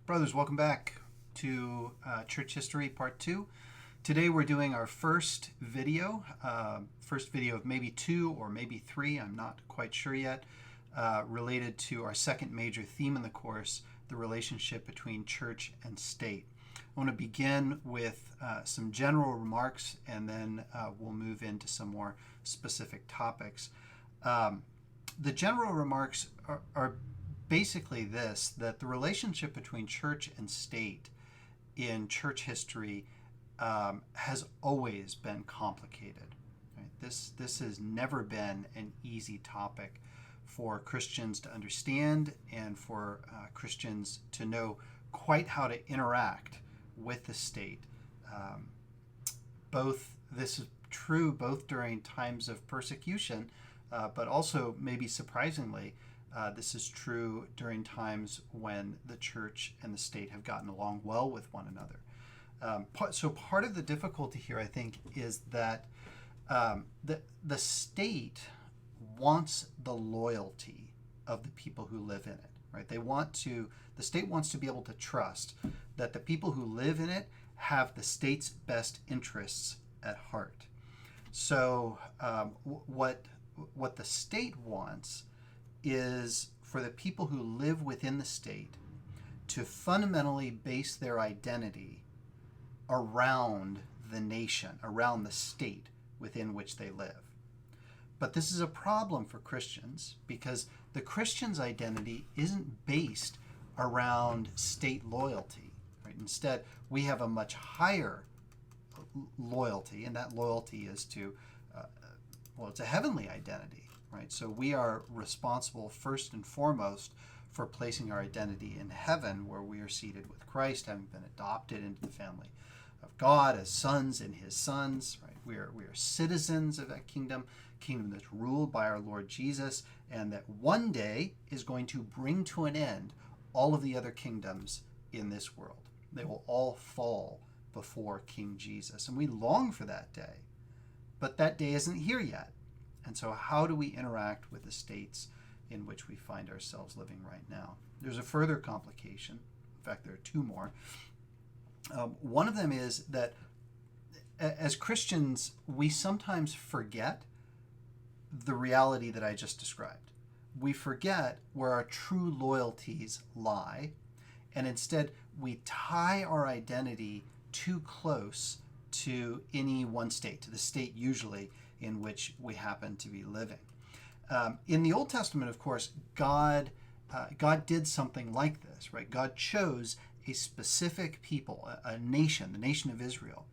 Brothers, welcome back to Church History Part 2. Today we're doing our first video of maybe two or maybe three, I'm not quite sure yet, related to our second major theme in the course, the relationship between church and state. I want to begin with some general remarks, and then we'll move into some more specific topics. The general remarks are basically this, that the relationship between church and state in church history has always been complicated. Right? This has never been an easy topic for Christians to understand and for Christians to know quite how to interact with the state. This is true both during times of persecution, but also maybe surprisingly, this is true during times when the church and the state have gotten along well with one another. So part of the difficulty here, I think, is that the state wants the loyalty of the people who live in it. Right? The state wants to be able to trust that the people who live in it have the state's best interests at heart. So what the state wants is for the people who live within the state to fundamentally base their identity around the nation, around the state within which they live. But this is a problem for Christians because the Christian's identity isn't based around state loyalty. Right? Instead, we have a much higher loyalty, and that loyalty is to, it's a heavenly identity. Right? So we are responsible first and foremost for placing our identity in heaven, where we are seated with Christ, having been adopted into the family of God as sons in his sons. Right? We are citizens of that kingdom that's ruled by our Lord Jesus, and that one day is going to bring to an end all of the other kingdoms in this world. They will all fall before King Jesus. And we long for that day. But that day isn't here yet. And so how do we interact with the states in which we find ourselves living right now? There's a further complication. In fact, there are two more. One of them is that as Christians, we sometimes forget the reality that I just described. We forget where our true loyalties lie, and instead we tie our identity too close to any one state, to the state usually in which we happen to be living. In the Old Testament, of course, God did something like this, right? God chose a specific people, a nation, the nation of Israel,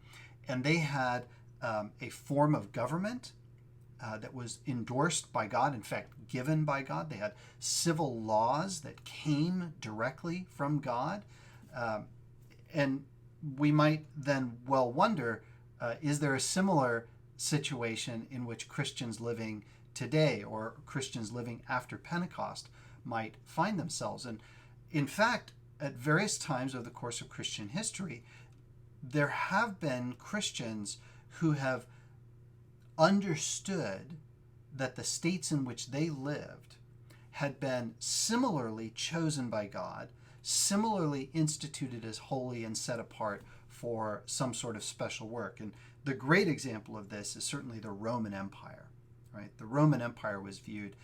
and they had a form of government that was endorsed by God, in fact, given by God. They had civil laws that came directly from God. And we might then well wonder, is there a similar situation in which Christians living today or Christians living after Pentecost might find themselves? And in fact, at various times over the course of Christian history, there have been Christians who have understood that the states in which they lived had been similarly chosen by God, similarly instituted as holy and set apart for some sort of special work. And the great example of this is certainly the Roman Empire. Right? The Roman Empire was viewed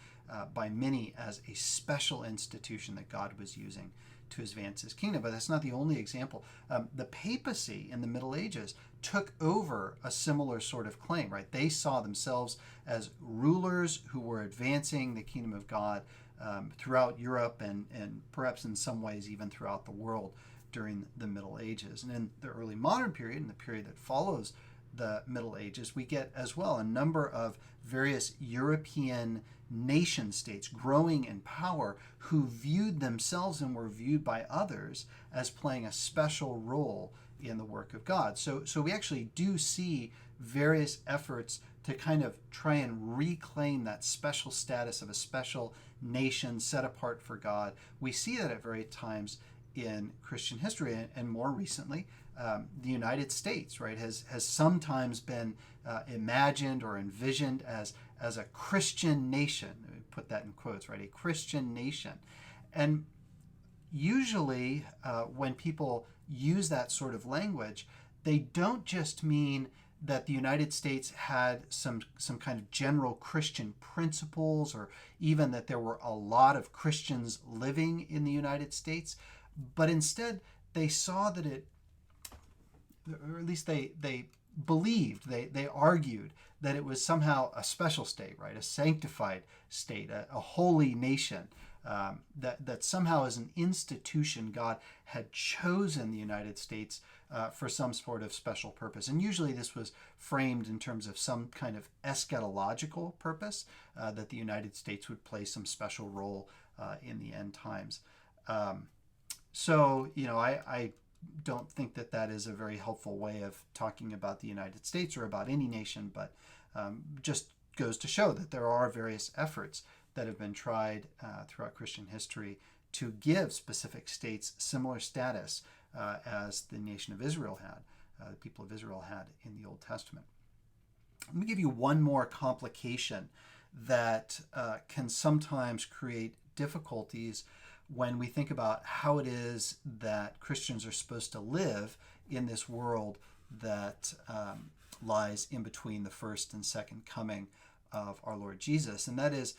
by many as a special institution that God was using to advance his kingdom. But that's not the only example. The papacy in the Middle Ages took over a similar sort of claim. Right? They saw themselves as rulers who were advancing the kingdom of God throughout Europe and perhaps in some ways even throughout the world during the Middle Ages. And in the early modern period, in the period that follows the Middle Ages, we get as well a number of various European nation states growing in power who viewed themselves and were viewed by others as playing a special role in the work of God. So we actually do see various efforts to kind of try and reclaim that special status of a special nation set apart for God. We see that at various times in Christian history, and more recently, the United States, right, has sometimes been imagined or envisioned as a Christian nation. Put that in quotes, right? A Christian nation. And usually when people use that sort of language, they don't just mean that the United States had some kind of general Christian principles, or even that there were a lot of Christians living in the United States, but instead they saw that it, or at least they believed, they argued that it was somehow a special state, right? A sanctified state, a holy nation, that somehow as an institution God had chosen the United States for some sort of special purpose. And usually this was framed in terms of some kind of eschatological purpose, that the United States would play some special role in the end times. So, I don't think that that is a very helpful way of talking about the United States or about any nation, but just goes to show that there are various efforts that have been tried throughout Christian history to give specific states similar status as the nation of Israel had, the people of Israel had in the Old Testament. Let me give you one more complication that can sometimes create difficulties when we think about how it is that Christians are supposed to live in this world that lies in between the first and second coming of our Lord Jesus. And that is,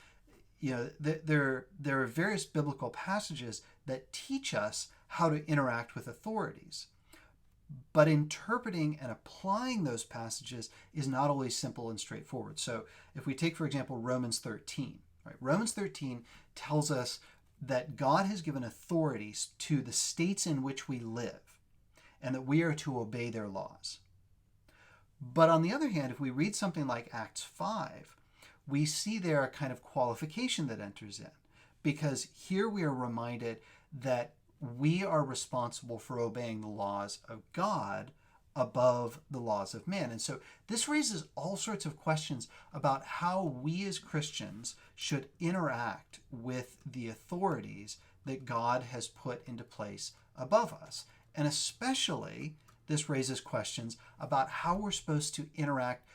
there are various biblical passages that teach us how to interact with authorities. But interpreting and applying those passages is not always simple and straightforward. So if we take, for example, Romans 13, right? Romans 13 tells us that God has given authorities to the states in which we live, and that we are to obey their laws. But on the other hand, if we read something like Acts 5, we see there a kind of qualification that enters in, because here we are reminded that we are responsible for obeying the laws of God above the laws of man. And so this raises all sorts of questions about how we as Christians should interact with the authorities that God has put into place above us. And especially, this raises questions about how we're supposed to interact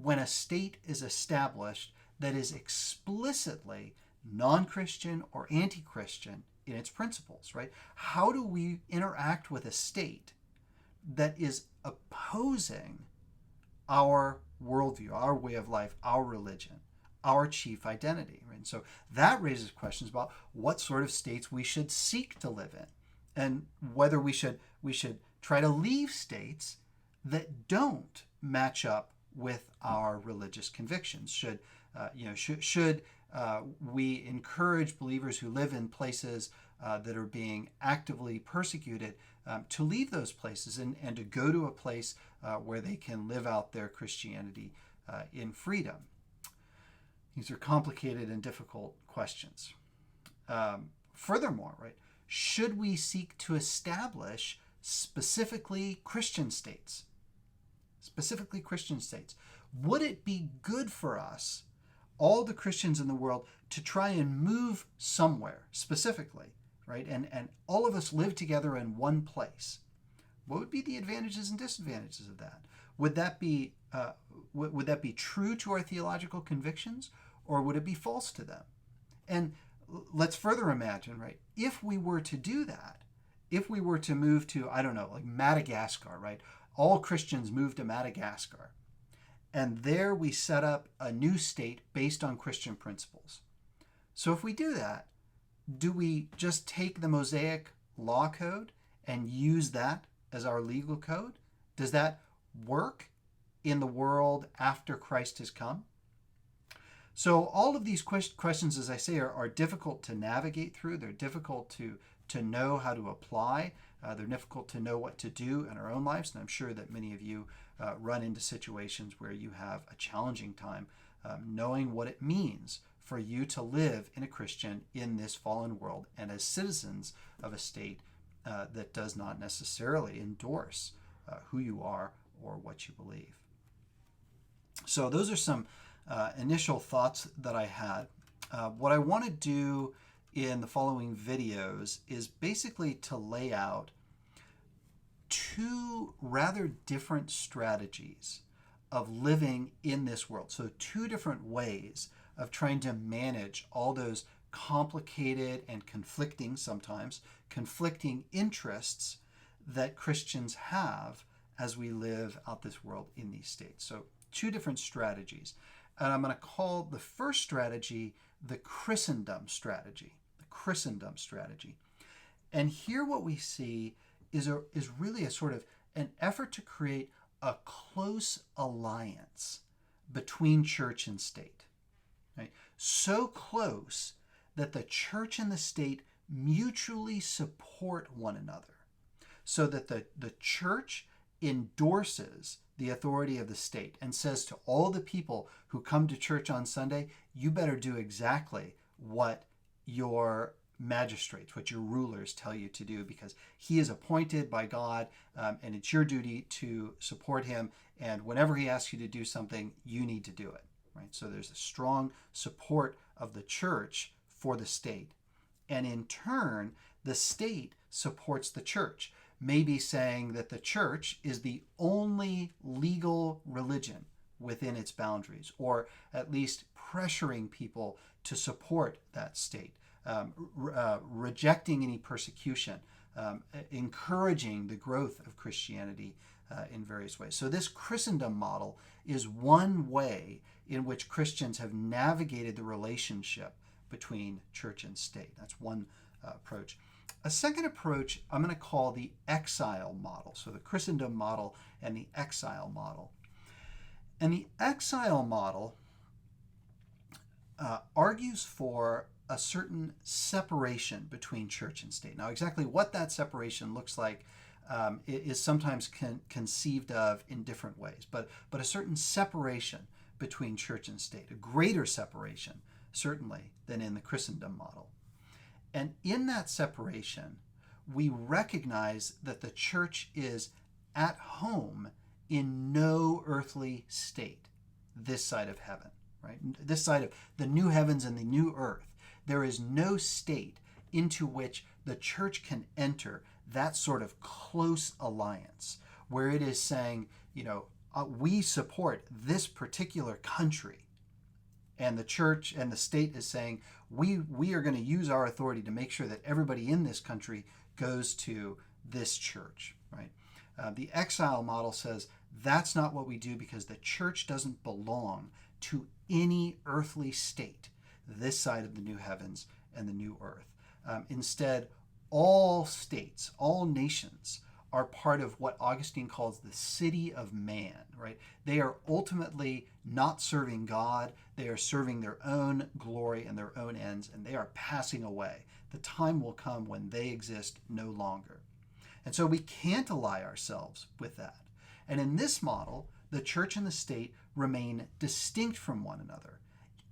when a state is established that is explicitly non-Christian or anti-Christian in its principles, right? How do we interact with a state that is opposing our worldview, our way of life, our religion, our chief identity, right? And so that raises questions about what sort of states we should seek to live in, and whether we should try to leave states that don't match up with our religious convictions. Should we encourage believers who live in places that are being actively persecuted to leave those places and to go to a place where they can live out their Christianity in freedom? These are complicated and difficult questions. Furthermore, right, should we seek to establish specifically Christian states? Specifically Christian states. Would it be good for us, all the Christians in the world, to try and move somewhere specifically, right? And all of us live together in one place. What would be the advantages and disadvantages of that? Would that be true to our theological convictions, or would it be false to them? And let's further imagine, right? If we were to do that, if we were to move to, I don't know, like Madagascar, right? All Christians move to Madagascar, and there we set up a new state based on Christian principles. So if we do that, do we just take the Mosaic law code and use that as our legal code? Does that work in the world after Christ has come? So all of these questions, as I say, are difficult to navigate through. They're difficult to know how to apply. They're difficult to know what to do in our own lives. And I'm sure that many of you run into situations where you have a challenging time knowing what it means for you to live in this fallen world and as citizens of a state that does not necessarily endorse who you are or what you believe. So those are some initial thoughts that I had. What I want to do in the following videos is basically to lay out two rather different strategies of living in this world. So two different ways of trying to manage all those complicated and conflicting, sometimes conflicting interests that Christians have as we live out this world in these states. So two different strategies. And I'm going to call the first strategy the Christendom strategy. The Christendom strategy. And here what we see is really a sort of an effort to create a close alliance between church and state. Right? So close that the church and the state mutually support one another, so that the church endorses the authority of the state and says to all the people who come to church on Sunday, you better do exactly what your magistrates, what your rulers tell you to do, because he is appointed by God, and it's your duty to support him. And whenever he asks you to do something, you need to do it. Right? So there's a strong support of the church for the state. And in turn, the state supports the church, maybe saying that the church is the only legal religion within its boundaries, or at least pressuring people to support that state, rejecting any persecution, encouraging the growth of Christianity in various ways. So this Christendom model is one way in which Christians have navigated the relationship between church and state. That's one approach. A second approach I'm going to call the exile model. So the Christendom model and the exile model. And the exile model argues for a certain separation between church and state. Now, exactly what that separation looks like is sometimes conceived of in different ways, but a certain separation between church and state, a greater separation, certainly, than in the Christendom model. And in that separation, we recognize that the church is at home in no earthly state this side of heaven, right? This side of the new heavens and the new earth. There is no state into which the church can enter that sort of close alliance where it is saying, we support this particular country. And the church and the state is saying, we are going to use our authority to make sure that everybody in this country goes to this church, right? The exile model says that's not what we do, because the church doesn't belong to any earthly state this side of the new heavens and the new earth. Instead, all states, all nations are part of what Augustine calls the city of man, right? They are ultimately not serving God. They are serving their own glory and their own ends, and they are passing away. The time will come when they exist no longer. And so we can't ally ourselves with that. And in this model, the church and the state remain distinct from one another,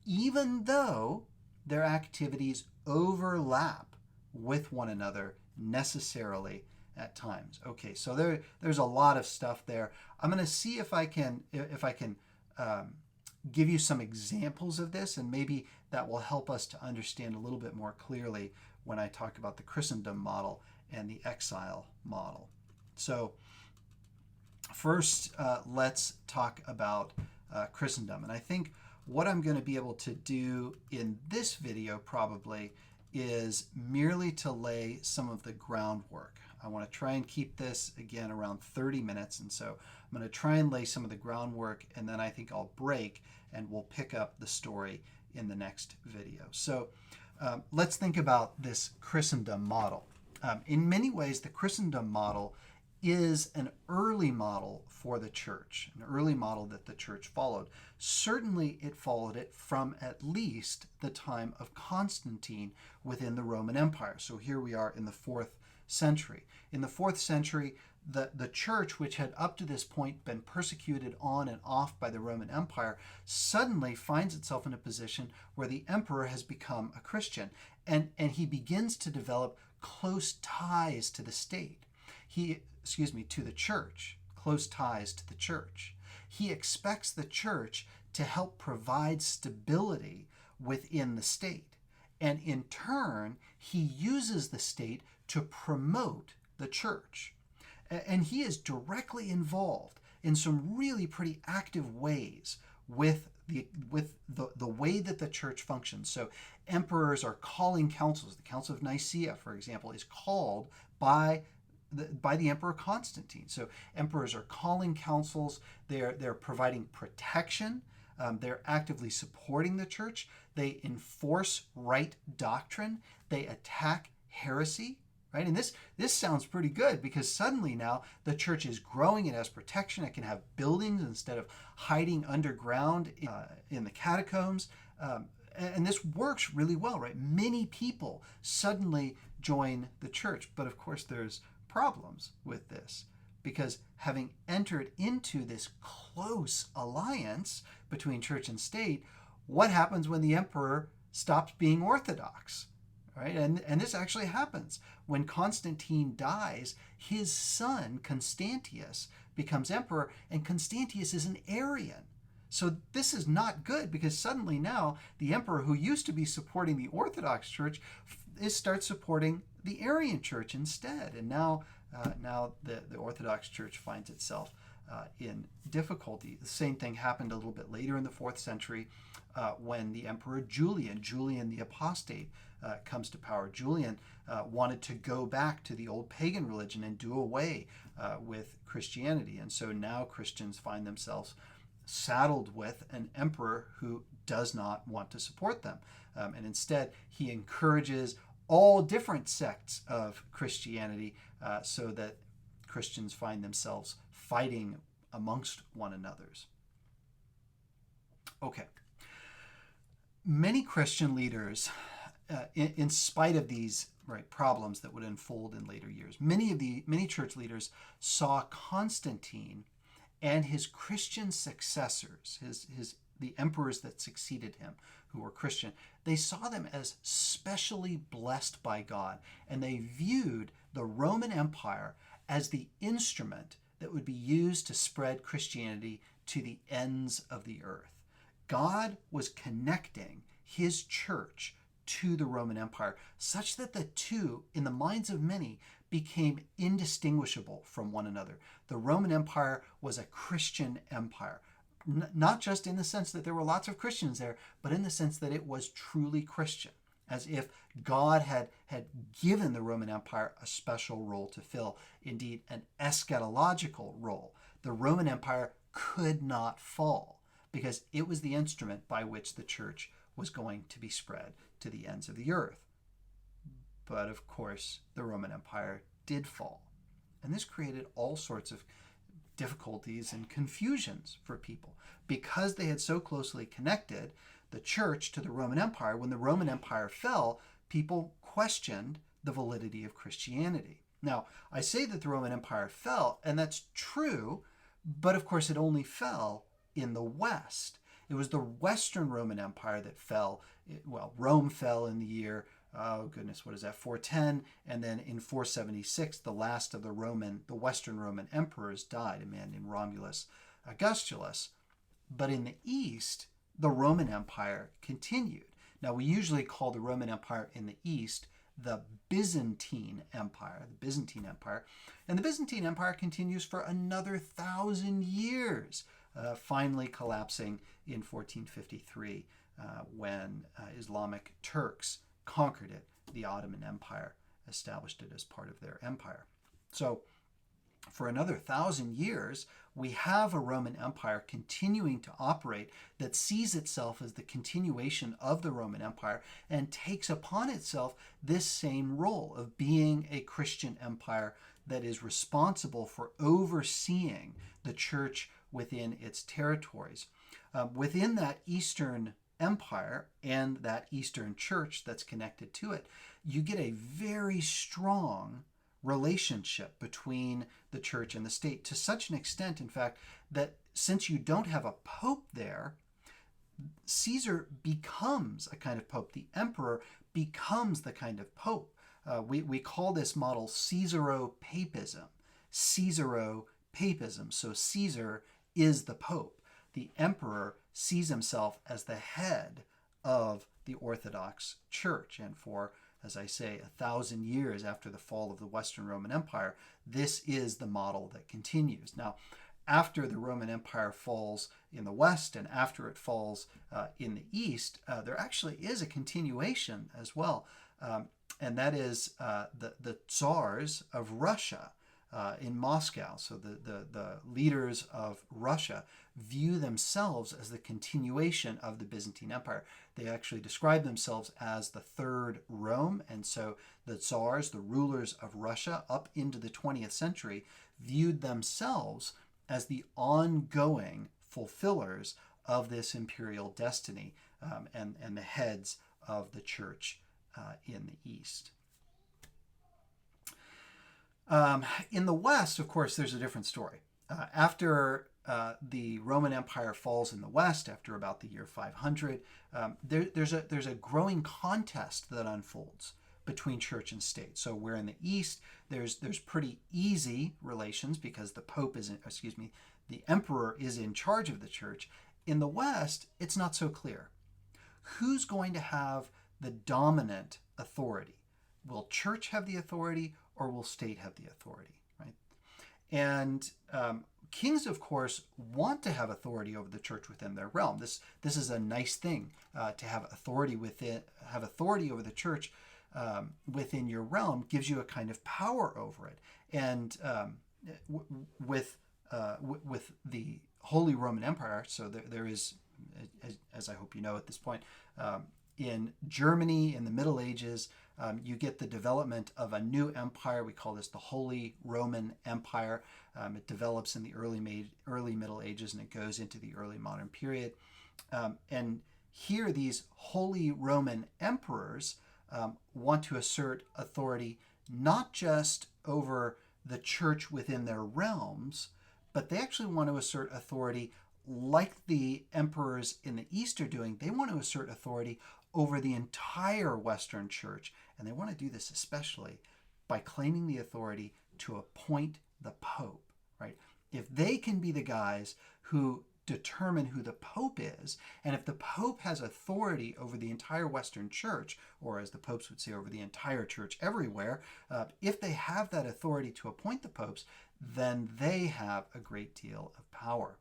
even though their activities overlap with one another necessarily at times. Okay, so there's a lot of stuff there. I'm going to see if I can give you some examples of this, and maybe that will help us to understand a little bit more clearly when I talk about the Christendom model and the exile model. So first, let's talk about Christendom. And I think what I'm going to be able to do in this video probably is merely to lay some of the groundwork. I want to try and keep this, again, around 30 minutes. And so I'm going to try and lay some of the groundwork, and then I think I'll break and we'll pick up the story in the next video. So let's think about this Christendom model. In many ways, the Christendom model is an early model for the church, an early model that the church followed. Certainly it followed it from at least the time of Constantine within the Roman Empire. So here we are in the 4th century. In the 4th century, the church, which had up to this point been persecuted on and off by the Roman Empire, suddenly finds itself in a position where the emperor has become a Christian, and he begins to develop close ties to the state. To the church, close ties to the church. He expects the church to help provide stability within the state. And in turn, he uses the state to promote the church. And he is directly involved in some really pretty active ways with the way that the church functions. So Emperors are calling councils. The Council of Nicaea, for example, is called by the Emperor Constantine. So emperors are calling councils. They're providing protection. They're actively supporting the church. They enforce right doctrine. They attack heresy. Right? And this sounds pretty good, because suddenly now the church is growing. It has protection. It can have buildings instead of hiding underground in the catacombs. And this works really well, right? Many people suddenly join the church. But of course, there's problems with this, because having entered into this close alliance between church and state, what happens when the emperor stops being orthodox? Right? And this actually happens. When Constantine dies, his son Constantius becomes emperor, and Constantius is an Arian. So this is not good, because suddenly now the emperor, who used to be supporting the Orthodox Church, starts supporting the Arian Church instead. And now the Orthodox Church finds itself in difficulty. The same thing happened a little bit later in the 4th century when the Emperor Julian the Apostate, comes to power. Julian wanted to go back to the old pagan religion and do away with Christianity. And so now Christians find themselves saddled with an emperor who does not want to support them. And instead, he encourages all different sects of Christianity so that Christians find themselves fighting amongst one another. Okay. Many Christian leaders, in spite of these problems that would unfold in later years, many church leaders saw Constantine and his Christian successors, the emperors that succeeded him, who were Christian, they saw them as specially blessed by God, and they viewed the Roman Empire as the instrument that would be used to spread Christianity to the ends of the earth. God was connecting his church to the Roman Empire, such that the two, in the minds of many, became indistinguishable from one another. The Roman Empire was a Christian empire, not just in the sense that there were lots of Christians there, but in the sense that it was truly Christian, as if God had given the Roman Empire a special role to fill, indeed an eschatological role. The Roman Empire could not fall, because it was the instrument by which the church was going to be spread to the ends of the earth. But of course, the Roman Empire did fall. And this created all sorts of difficulties and confusions for people, because they had so closely connected the church to the Roman Empire. When the Roman Empire fell, people questioned the validity of Christianity. Now, I say that the Roman Empire fell, and that's true, but of course it only fell in the West. It was the Western Roman Empire that fell. Rome fell in the year, 410, and then in 476, the last of the Western Roman emperors died, a man named Romulus Augustulus. But in the East, the Roman Empire continued. Now, we usually call the Roman Empire in the East the Byzantine Empire, and the Byzantine Empire continues for another 1,000 years, finally collapsing in 1453 when Islamic Turks conquered it. The Ottoman Empire established it as part of their empire. So for another 1,000 years, we have a Roman Empire continuing to operate that sees itself as the continuation of the Roman Empire and takes upon itself this same role of being a Christian empire that is responsible for overseeing the church within its territories. Within that Eastern Empire and that Eastern Church that's connected to it, you get a very strong relationship between the church and the state, to such an extent, in fact, that since you don't have a pope there, Caesar becomes a kind of pope. The emperor becomes the kind of pope. We call this model Caesaro-papism. Caesaro-papism. So Caesar is the pope. The emperor sees himself as the head of the Orthodox Church. And for, as I say, 1,000 years after the fall of the Western Roman Empire, this is the model that continues. Now, after the Roman Empire falls in the West and after it falls in the East, there actually is a continuation as well. And that is the Tsars of Russia in Moscow. So the leaders of Russia view themselves as the continuation of the Byzantine Empire. They actually describe themselves as the Third Rome. And so the Tsars, the rulers of Russia up into the 20th century, viewed themselves as the ongoing fulfillers of this imperial destiny and the heads of the church in the East. In the West, of course, there's a different story. After the Roman Empire falls in the West, after about the year 500, there's a growing contest that unfolds between church and state. So where in the East, there's pretty easy relations because the Pope is, the Emperor is in charge of the church. In the West, it's not so clear. Who's going to have the dominant authority? Will church have the authority, or will state have the authority, right? And kings, of course, want to have authority over the church within their realm. This is a nice thing to have authority over the church within your realm. Gives you a kind of power over it. And with the Holy Roman Empire, so there is, as I hope you know at this point, in Germany in the Middle Ages, you get the development of a new empire. We call this the Holy Roman Empire. It develops in the early Middle Ages and it goes into the early modern period. And here these Holy Roman emperors want to assert authority not just over the church within their realms, but they actually want to assert authority like the emperors in the East are doing. They want to assert authority over the entire Western church. And they want to do this especially by claiming the authority to appoint the Pope, right? If they can be the guys who determine who the Pope is, and if the Pope has authority over the entire Western church, or as the popes would say, over the entire church everywhere, if they have that authority to appoint the popes, then they have a great deal of power.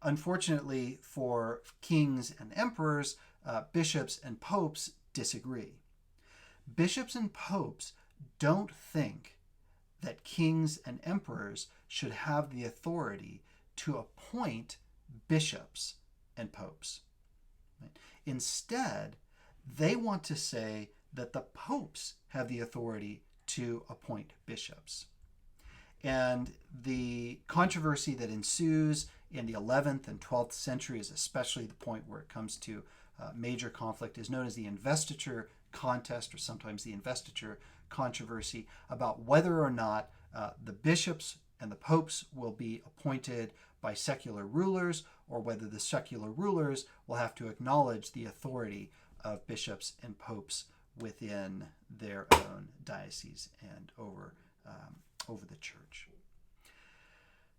Unfortunately for kings and emperors, bishops and popes disagree. Bishops and popes don't think that kings and emperors should have the authority to appoint bishops and popes. Right? Instead, they want to say that the popes have the authority to appoint bishops. And the controversy that ensues in the 11th and 12th century is especially the point where it comes to major conflict, is known as the investiture contest, or sometimes the investiture controversy, about whether or not the bishops and the popes will be appointed by secular rulers, or whether the secular rulers will have to acknowledge the authority of bishops and popes within their own diocese and over the church.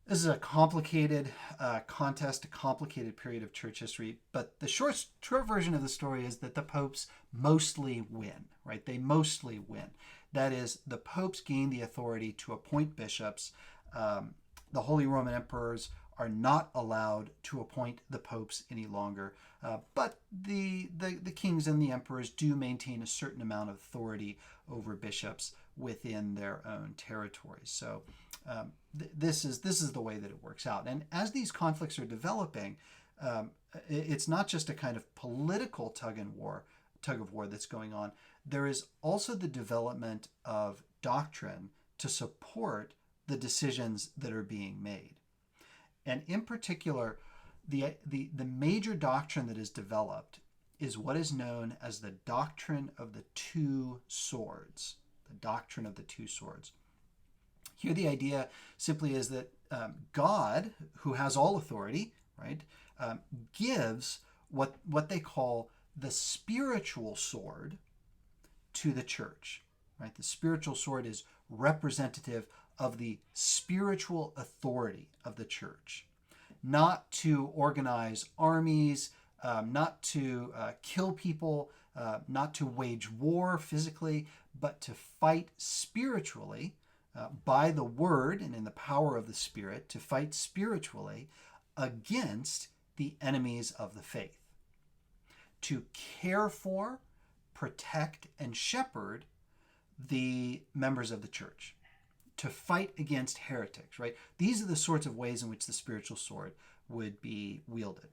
This is a complicated contest, a complicated period of church history, but the short version of the story is that the popes mostly win, right? They mostly win. That is, the popes gain the authority to appoint bishops. The Holy Roman emperors are not allowed to appoint the popes any longer, but the kings and the emperors do maintain a certain amount of authority over bishops within their own territories. So this is the way that it works out. And as these conflicts are developing, it's not just a kind of political tug of war that's going on. There is also the development of doctrine to support the decisions that are being made. And in particular, the major doctrine that is developed is what is known as the doctrine of the two swords. The doctrine of the two swords. Here the idea simply is that God, who has all authority, right, gives what they call the spiritual sword to the church. Right? The spiritual sword is representative of the spiritual authority of the church. Not to organize armies, not to kill people, not to wage war physically, but to fight spiritually by the word and in the power of the Spirit to fight spiritually against the enemies of the faith, to care for, protect, and shepherd the members of the church, to fight against heretics, right? These are the sorts of ways in which the spiritual sword would be wielded.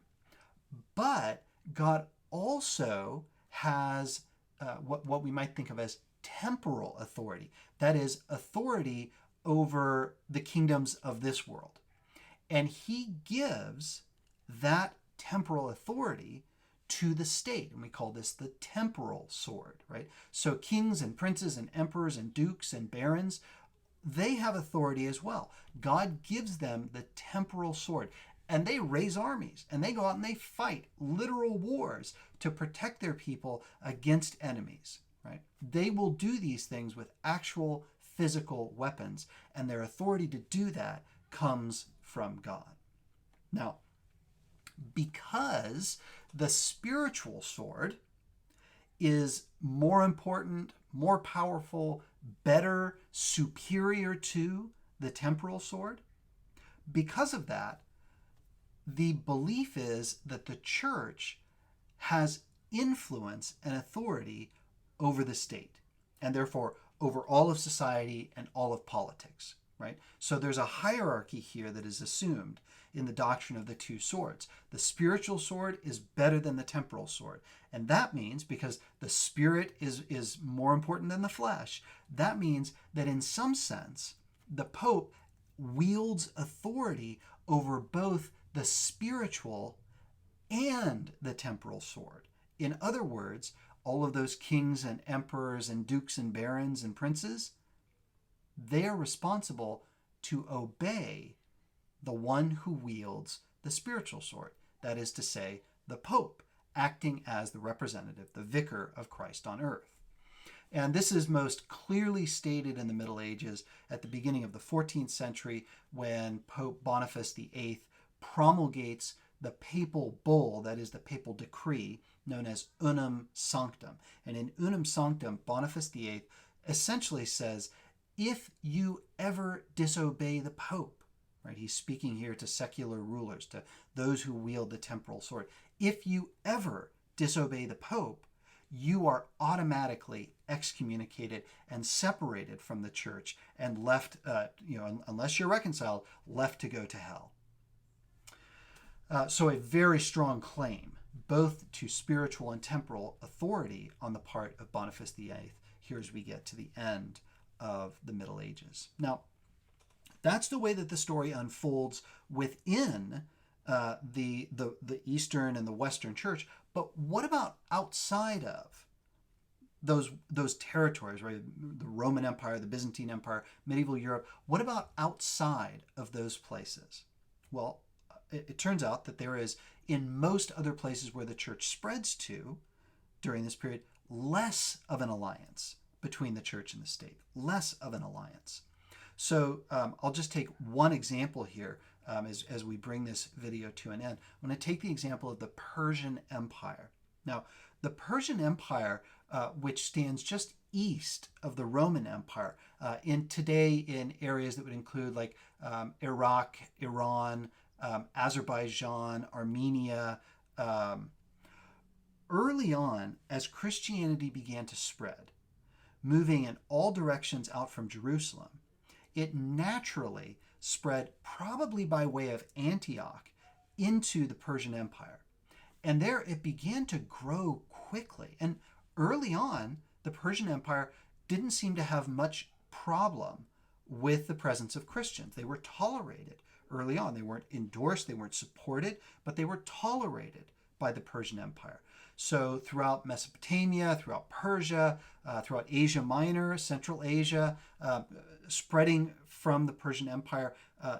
But God also has what we might think of as temporal authority. That is, authority over the kingdoms of this world. And he gives that temporal authority to the state. And we call this the temporal sword, right? So kings and princes and emperors and dukes and barons, they have authority as well. God gives them the temporal sword. And they raise armies, and they go out and they fight literal wars to protect their people against enemies, right? They will do these things with actual physical weapons, and their authority to do that comes from God. Now, because the spiritual sword is more important, more powerful, better, superior to the temporal sword, because of that, the belief is that the church has influence and authority over the state, and therefore over all of society and all of politics, right? So there's a hierarchy here that is assumed in the doctrine of the two swords. The spiritual sword is better than the temporal sword. And that means, because the spirit is more important than the flesh, that means that in some sense, the Pope wields authority over both the spiritual and the temporal sword. In other words, all of those kings and emperors and dukes and barons and princes, they are responsible to obey the one who wields the spiritual sword. That is to say, the Pope, acting as the representative, the vicar of Christ on earth. And this is most clearly stated in the Middle Ages at the beginning of the 14th century, when Pope Boniface VIII promulgates the papal bull, that is the papal decree, known as Unum Sanctum. And in Unum Sanctum, Boniface VIII essentially says, if you ever disobey the Pope, right? He's speaking here to secular rulers, to those who wield the temporal sword. If you ever disobey the Pope, you are automatically excommunicated and separated from the church and left, unless you're reconciled, left to go to hell. So a very strong claim, both to spiritual and temporal authority on the part of Boniface VIII, here as we get to the end of the Middle Ages. Now, that's the way that the story unfolds within the Eastern and the Western Church. But what about outside of those territories, right? The Roman Empire, the Byzantine Empire, medieval Europe. What about outside of those places? Well, it turns out that there is, in most other places where the church spreads to during this period, less of an alliance between the church and the state, less of an alliance. So I'll just take one example here as we bring this video to an end. I'm going to take the example of the Persian Empire. Now, the Persian Empire, which stands just east of the Roman Empire, today in areas that would include like Iraq, Iran, Azerbaijan, Armenia. Early on, as Christianity began to spread, moving in all directions out from Jerusalem, it naturally spread, probably by way of Antioch, into the Persian Empire. And there it began to grow quickly. And early on, the Persian Empire didn't seem to have much problem with the presence of Christians. They were tolerated early on. They weren't endorsed, they weren't supported, but they were tolerated by the Persian Empire. So throughout Mesopotamia, throughout Persia, throughout Asia Minor, Central Asia, spreading from the Persian Empire,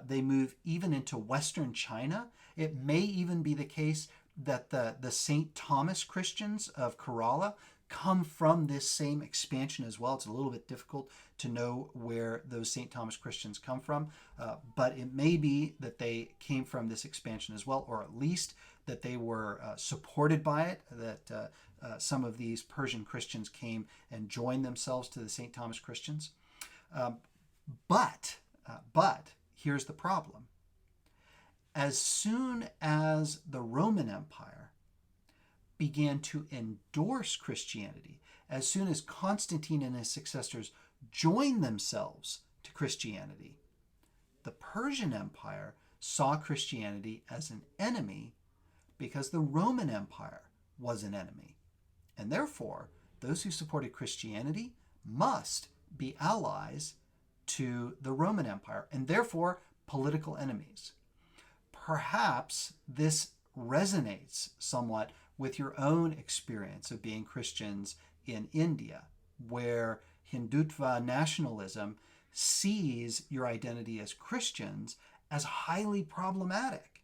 they move even into Western China. It may even be the case that the St. Thomas Christians of Kerala come from this same expansion as well. It's a little bit difficult to know where those St. Thomas Christians come from, but it may be that they came from this expansion as well, or at least that they were supported by it, that some of these Persian Christians came and joined themselves to the St. Thomas Christians. But here's the problem. As soon as the Roman Empire began to endorse Christianity, as soon as Constantine and his successors joined themselves to Christianity, the Persian Empire saw Christianity as an enemy because the Roman Empire was an enemy. And therefore, those who supported Christianity must be allies to the Roman Empire, and therefore political enemies. Perhaps this resonates somewhat with your own experience of being Christians in India, where Hindutva nationalism sees your identity as Christians as highly problematic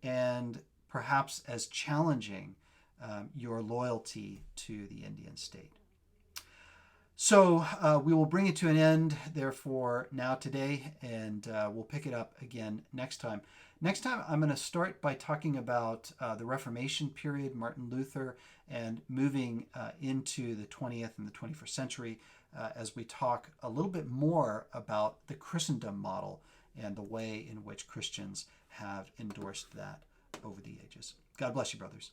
and perhaps as challenging your loyalty to the Indian state. So we will bring it to an end, therefore, now today, and we'll pick it up again next time. Next time, I'm going to start by talking about the Reformation period, Martin Luther, and moving into the 20th and the 21st century as we talk a little bit more about the Christendom model and the way in which Christians have endorsed that over the ages. God bless you, brothers.